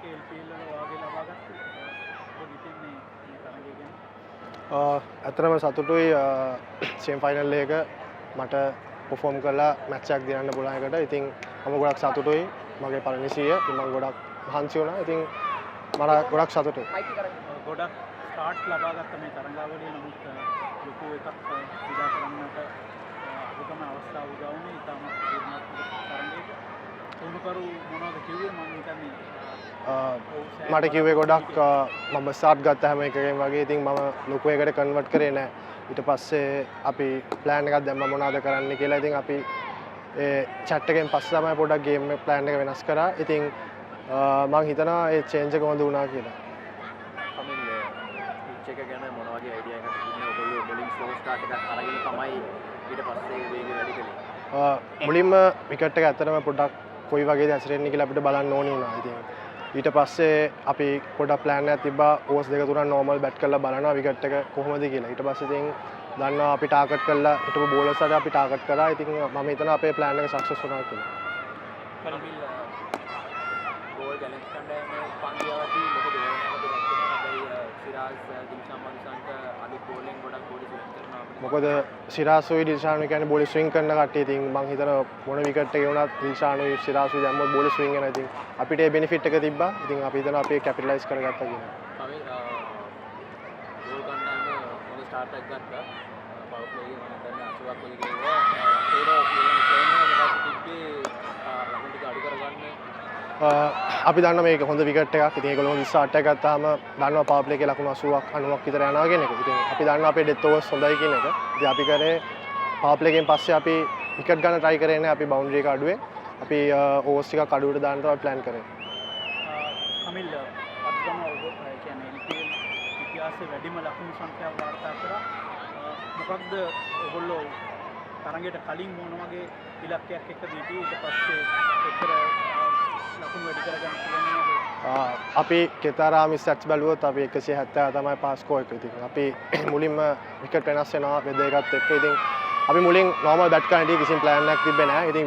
එකේ LPL වල වාගේ ලබා ගත්තා. ඉතින් මේ තරගය ගැන ඇත්තටම සතුටුයි සෙමි ෆයිනල් එක මට perform කරලා මැච් එකක් දිනන්න පුළුවන් එකට. ඉතින් මම ගොඩක් සතුටුයි. මගේ පළවෙනි සීය. ඉතින් මම ගොඩක් මහන්සි වුණා. ඉතින් මට ගොඩක් සතුටුයි. ගොඩක් ස්ටාර්ට් ලබා ගත්ත මේ තරගාවලිය නමුත් ලොකු එකක් විදා කරන්නට අපතම අවස්ථාව උදා වුණේ. ඊටම තීරණාත්මක තරගයක. උණුකරු මොනවද කිව්වේ මම හිතන්නේ මට කිව්වේ ගොඩක් මම ස්ටාර්ට් ගත්ත හැම එකකම වගේ. ඉතින් මම ලොකු එකකට කන්වර්ට් කරේ නැහැ. ඊට පස්සේ අපි ප්ලෑන් එකක් දැම්මා මොනවද කරන්න කියලා. ඉතින් අපි ඒ chat එකෙන් පස්සේ තමයි පොඩ්ඩක් ගේම් එක ප්ලෑන් එක වෙනස් කරා. ඉතින් මම හිතනවා ඒ චේන්ජ් එක හොඳ වුණා කියලා. කමින් පිච් එක ගැන මොන වගේ අයිඩියා එකක් තිබුණේ ඔයගොල්ලෝ බෝලින් ස්ලෝ ස්ටාර්ට් එකක් අරගෙන තමයි ඊට පස්සේ වේගය වැඩි කළේ. මුලින්ම විකට් එක ඇත්තටම පොඩ්ඩක් කොයි වගේද හැසිරෙන්නේ කියලා අපිට බලන්න ඕනේ වුණා. ඉතින් ඊට පස්සේ අපි පොඩ්ඩක් ප්ලෑන් එකක් තිබ්බා ඕවර්ස් දෙක තුනක් නෝමල් බැට් කරලා බලනවා විකට් එක කොහොමද කියලා. ඊට පස්සේ ඉතින් දන්නවා අපි ටාගට් කරලා හිටපු බෝලර්ස්ලාට අපි ටාගට් කරා. ඉතින් මම හිතනවා අපේ ප්ලෑන් එක සක්සස් වුණා කියලා. කමින් ගෝල් බැලන්ස් කණ්ඩායමේ පන්දියාවදී ලොකු දෙවනකට දැක්කේ. හැබැයි සිරාජ් දිල්ෂාන් මන්සන්ට අලුත් බෝලින් ගොඩක් බෝලි ස්විං කරනවා. මොකද සිරාසුයි දිල්ෂානුයි කියන්නේ බෝලි ස්විං කරන කට්ටිය. ඉතින් මම හිතනවා මොන විකට් එකේ වුණත් දිල්ෂානුයි සිරාසුයි දැම්මොත් බෝලි ස්විං වෙනවා. ඉතින් අපිට ඒ බෙනිෆිට් එක තිබ්බා. ඉතින් අපි හිතනවා අපි කැපිටලයිස් කරගත්තා කියලා. කමින් ගෝල් කණ්ඩායම හොඳ ස්ටාර්ට් එකක් ගත්තා. පවර් ප්ලේ එක මම හිතන්නේ 80ක් වගේ ගියා. ඒක ප්ලේන් එක මොකක්ද තිබ්බේ ලකුණු ටික අඩු කරගන්න. අපි දන්නවා මේක හොඳ විකට් එකක්. ඉතින් ඒගොල්ලෝ හොඳ ස්ටාර්ට් එකක් ගත්තාම දන්නවා පවර් ප්ලේ එකේ ලකුණු 80ක් 90ක් විතර යනවා කියන එක. ඉතින් අපි දන්නවා අපේ ඩෙත් ඕවර්ස් හොඳයි කියන එක. ඉතින් අපි කරේ පවර් ප්ලේ එකෙන් පස්සේ අපි විකට් ගන්න try කරේ නැහැ. අපි බවුන්ඩරි එක අඩුවේ. අපි ඕවර්ස් ටිකක් අඩුවට දාන්න තමයි ප්ලෑන් කරේ. කමිල් අත්ගම ඔබ කියන්නේ LPL ඉතිහාසයේ වැඩිම ලකුණු සංඛ්‍යාව වාර්තා කරා. මොකක්ද ඔයගොල්ලෝ තරගයට කලින් මොන වගේ ඉලක්කයක් එක්ක දීපි ඊට පස්සේ එක්තර ලකුණු වැඩි කරගන්න පුළුවන්. අපි කෙතරාමි ස්ටැට්ස් බැලුවොත් අපි 170 තමයි පාස් ස්කෝර් එක. ඉතින් අපි මුලින්ම විකට් වෙනස් වෙනවා වෙද එකත් එක්ක. ඉතින් අපි මුලින් නෝමල් බැට් කරන්න ඉතින් කිසිම ප්ලෑන් එකක් තිබ්බේ නැහැ. ඉතින්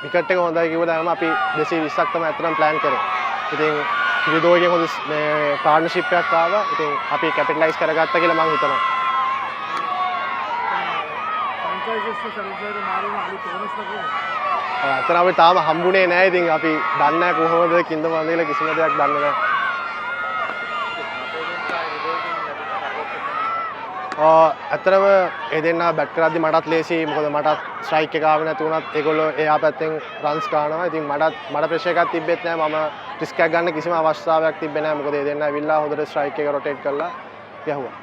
විකට් එක හොඳයි කිව්වම අපි 220ක් තමයි අතරම ප්ලෑන් කරේ. ඉතින් විදෝගේ හොඳ මේ පාර්ට්නර්ෂිප් එකක් ආවා. ඉතින් අපි කැපිටලයිස් කරගත්තා කියලා මම හිතනවා. අතන අපි තාම හම්බුනේ නැහැ. ඉතින් අපි දන්නේ නැහැ කොහොමද කින්ද මන්ද කියලා කිසිම දෙයක් දන්නේ නැහැ. ඇත්තටම ඒ දෙන්නා බැට් කරද්දි මටත් ලේසි. මොකද මටත් ස්ට්‍රයික් එක ආවේ නැති වුණත් ඒගොල්ලෝ එහා පැත්තෙන් රන්ස් ගන්නවා. ඉතින් මට ප්‍රෙෂර් එකක් තිබ්බෙත් නැහැ. මම රිස්ක් එකක් ගන්න කිසිම අවස්ථාවක් තිබ්බේ නැහැ. මොකද ඒ දෙන්නා ඇවිල්ලා හොඳට ස්ට්‍රයික් එක රොටේට් කරලා ගැහුවා.